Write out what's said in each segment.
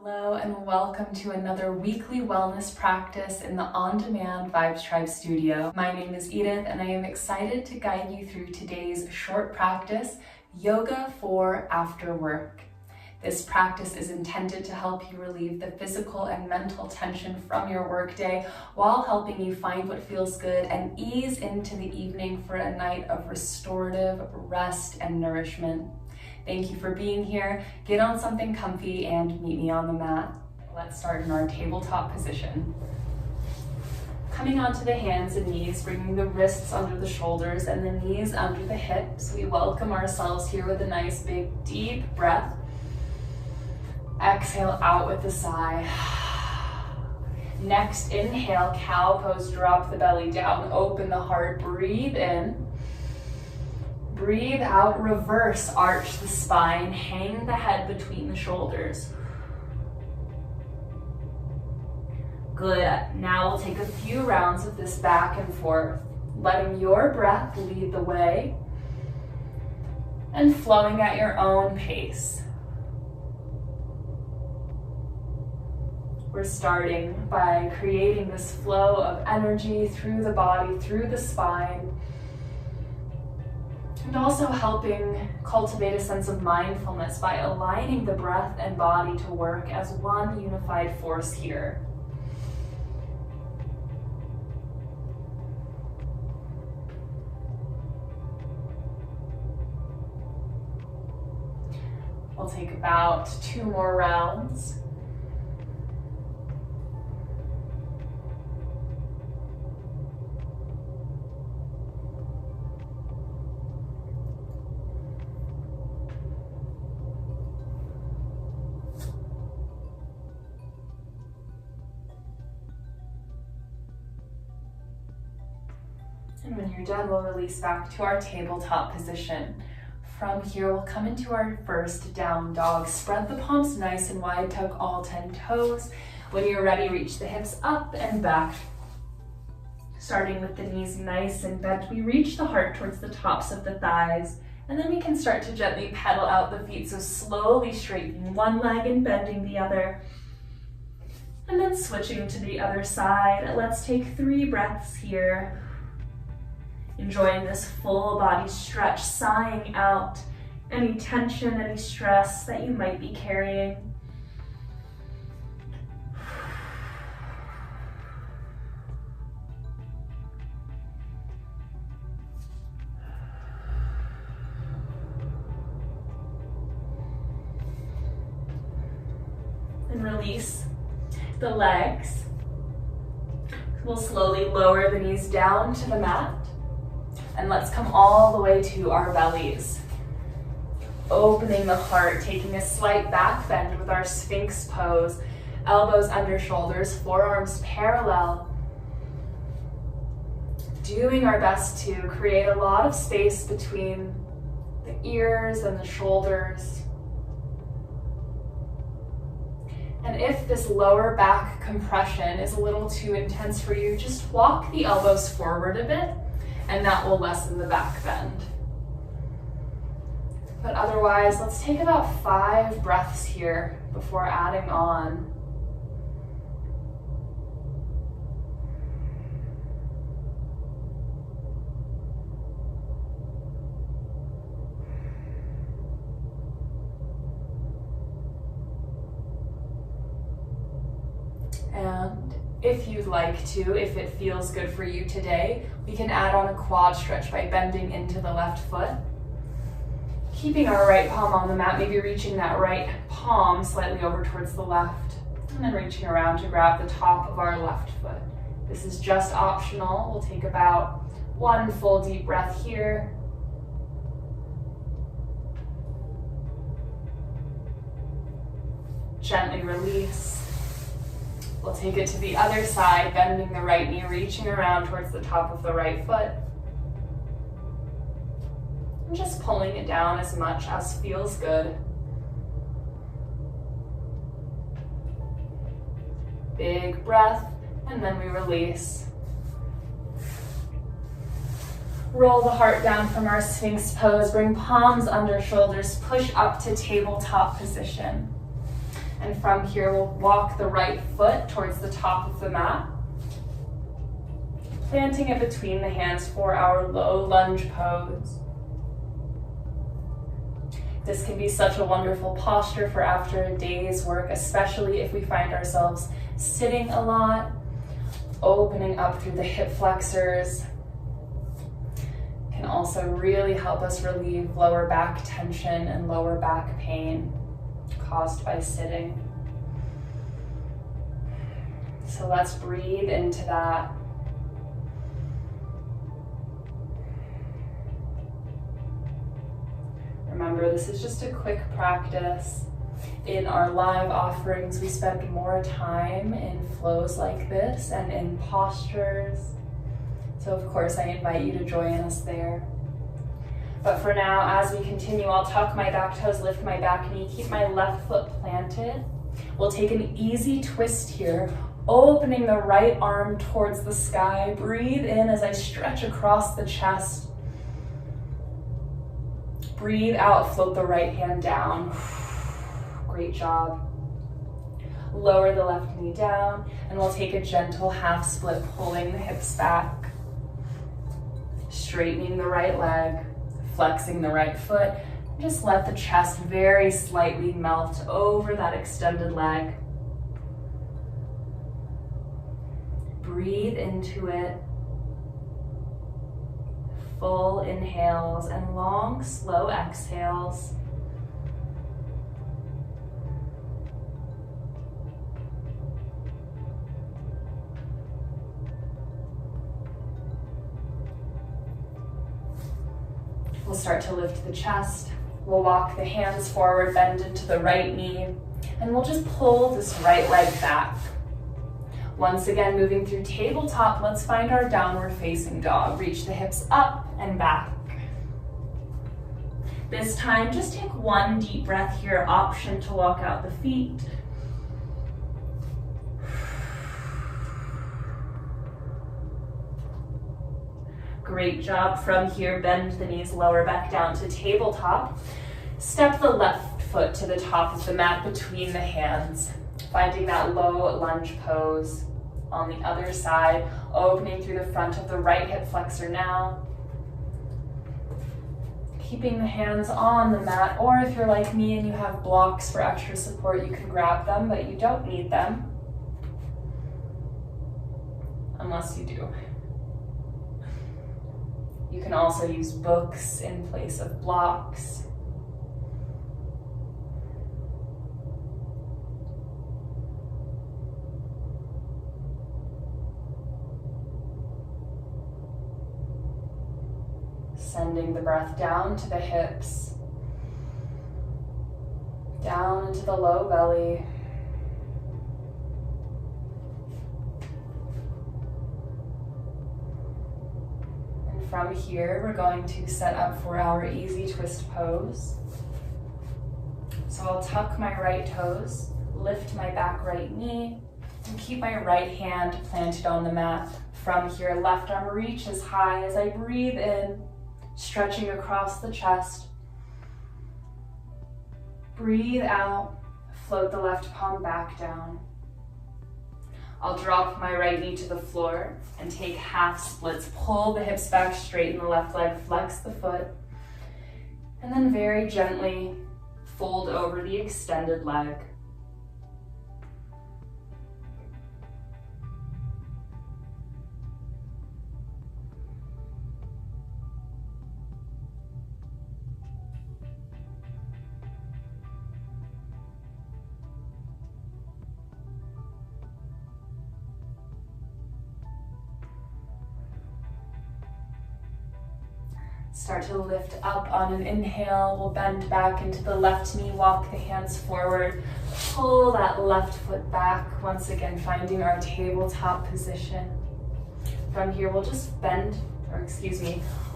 Hello and welcome to another weekly wellness practice in the on-demand Vibes Tribe studio. My name is Edith and I am excited to guide you through today's short practice, Yoga for After Work. This practice is intended to help you relieve the physical and mental tension from your workday while helping you find what feels good and ease into the evening for a night of restorative rest and nourishment. Thank you for being here. Get on something comfy and meet me on the mat. Let's start in our tabletop position. Coming onto the hands and knees, bringing the wrists under the shoulders and the knees under the hips. We welcome ourselves here with a nice big deep breath. Exhale out with a sigh. Next, inhale, cow pose, drop the belly down, open the heart, breathe in. Breathe out, reverse arch the spine, hang the head between the shoulders. Good, now we'll take a few rounds of this back and forth, letting your breath lead the way and flowing at your own pace. We're starting by creating this flow of energy through the body, through the spine, and also helping cultivate a sense of mindfulness by aligning the breath and body to work as one unified force here. We'll take about 2 more rounds. And when you're done, we'll release back to our tabletop position. From here, we'll come into our first down dog. Spread the palms nice and wide, tuck all 10 toes. When you're ready, reach the hips up and back. Starting with the knees nice and bent, we reach the heart towards the tops of the thighs. And then we can start to gently pedal out the feet, so slowly straightening one leg and bending the other. And then switching to the other side. Let's take 3 breaths here. Enjoying this full body stretch, sighing out any tension, any stress that you might be carrying. And release the legs. We'll slowly lower the knees down to the mat. And let's come all the way to our bellies. Opening the heart, taking a slight back bend with our Sphinx pose. Elbows under shoulders, forearms parallel. Doing our best to create a lot of space between the ears and the shoulders. And if this lower back compression is a little too intense for you, just walk the elbows forward a bit. And that will lessen the back bend. But otherwise, let's take about 5 breaths here before adding on. And if you'd like to, if it feels good for you today, we can add on a quad stretch by bending into the left foot. Keeping our right palm on the mat, maybe reaching that right palm slightly over towards the left, and then reaching around to grab the top of our left foot. This is just optional. We'll take about 1 full deep breath here. Gently release. We'll take it to the other side, bending the right knee, reaching around towards the top of the right foot. And just pulling it down as much as feels good. Big breath, and then we release. Roll the heart down from our Sphinx pose, bring palms under shoulders, push up to tabletop position. And from here, we'll walk the right foot towards the top of the mat, planting it between the hands for our low lunge pose. This can be such a wonderful posture for after a day's work, especially if we find ourselves sitting a lot, opening up through the hip flexors. Can also really help us relieve lower back tension and lower back pain caused by sitting. So let's breathe into that. Remember, this is just a quick practice. In our live offerings, we spend more time in flows like this and in postures. So of course, I invite you to join us there. But for now, as we continue, I'll tuck my back toes, lift my back knee, keep my left foot planted. We'll take an easy twist here, opening the right arm towards the sky. Breathe in as I stretch across the chest. Breathe out, float the right hand down. Great job. Lower the left knee down, and we'll take a gentle half split, pulling the hips back. Straightening the right leg, flexing the right foot. Just let the chest very slightly melt over that extended leg. Breathe into it. Full inhales and long, slow exhales. We'll start to lift the chest. We'll walk the hands forward, bend into the right knee, and we'll just pull this right leg back. Once again, moving through tabletop, let's find our downward facing dog. Reach the hips up and back. This time, just take one deep breath here, option to walk out the feet. Great job. From here, bend the knees, lower back down to tabletop. Step the left foot to the top of the mat between the hands, finding that low lunge pose. On the other side, opening through the front of the right hip flexor now. Keeping the hands on the mat, or if you're like me and you have blocks for extra support, you can grab them, but you don't need them. Unless you do. You can also use books in place of blocks. Sending the breath down to the hips, down into the low belly. And from here, we're going to set up for our easy twist pose. So I'll tuck my right toes, lift my back right knee, and keep my right hand planted on the mat. From here, left arm reaches high as I breathe in, stretching across the chest. Breathe out, float the left palm back down. I'll drop my right knee to the floor and take half splits. Pull the hips back, straighten the left leg, flex the foot, and then very gently fold over the extended leg. Start to lift up on an inhale. We'll bend back into the left knee, walk the hands forward, pull that left foot back. Once again, finding our tabletop position. From here, we'll just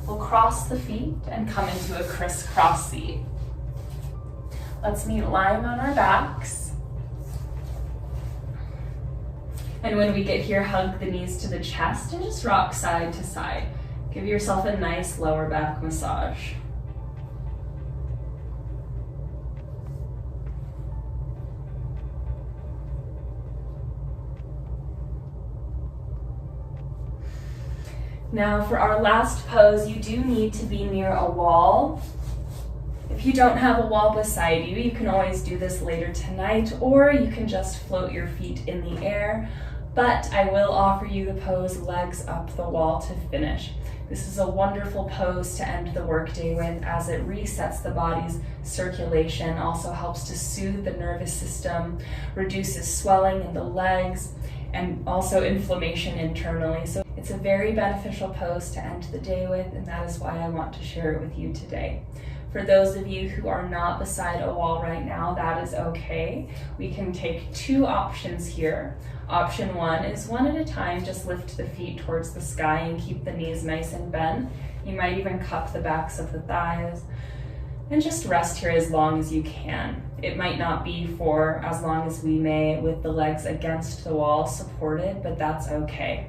we'll cross the feet and come into a crisscross seat. Let's meet lying on our backs. And when we get here, hug the knees to the chest and just rock side to side. Give yourself a nice lower back massage. Now for our last pose, you do need to be near a wall. If you don't have a wall beside you, you can always do this later tonight, or you can just float your feet in the air, but I will offer you the pose legs up the wall to finish. This is a wonderful pose to end the workday with, as it resets the body's circulation, also helps to soothe the nervous system, reduces swelling in the legs, and also inflammation internally. So it's a very beneficial pose to end the day with, and that is why I want to share it with you today. For those of you who are not beside a wall right now, that is okay. We can take two options here. Option one is one at a time, just lift the feet towards the sky and keep the knees nice and bent. You might even cup the backs of the thighs and just rest here as long as you can. It might not be for as long as we may with the legs against the wall supported, but that's okay.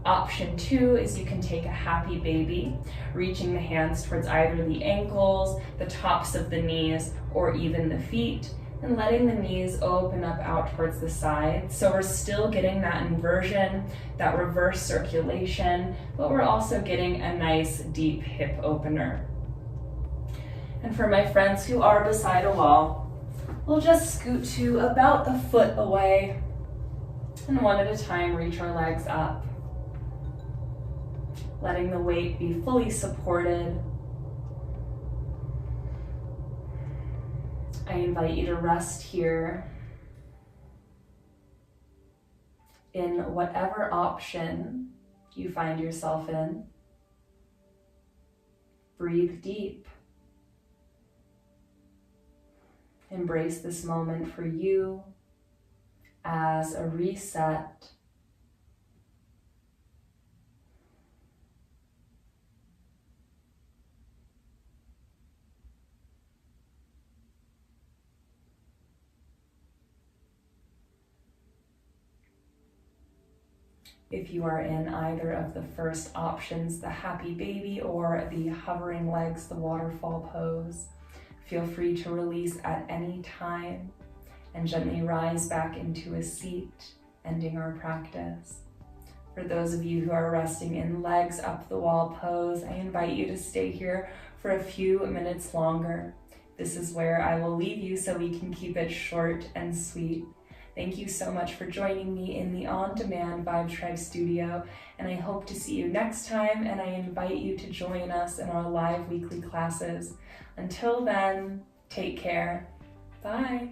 Option two is you can take a happy baby, reaching the hands towards either the ankles, the tops of the knees, or even the feet, and letting the knees open up out towards the sides. So we're still getting that inversion, that reverse circulation, but we're also getting a nice deep hip opener. And for my friends who are beside a wall, we'll just scoot to about a foot away, and one at a time reach our legs up, letting the weight be fully supported. I invite you to rest here in whatever option you find yourself in. Breathe deep. Embrace this moment for you as a reset. If you are in either of the first options, the happy baby or the hovering legs, the waterfall pose, feel free to release at any time and gently rise back into a seat, ending our practice. For those of you who are resting in legs up the wall pose, I invite you to stay here for a few minutes longer. This is where I will leave you so we can keep it short and sweet. Thank you so much for joining me in the on-demand Vibe Tribe studio, and I hope to see you next time, and I invite you to join us in our live weekly classes. Until then, take care. Bye.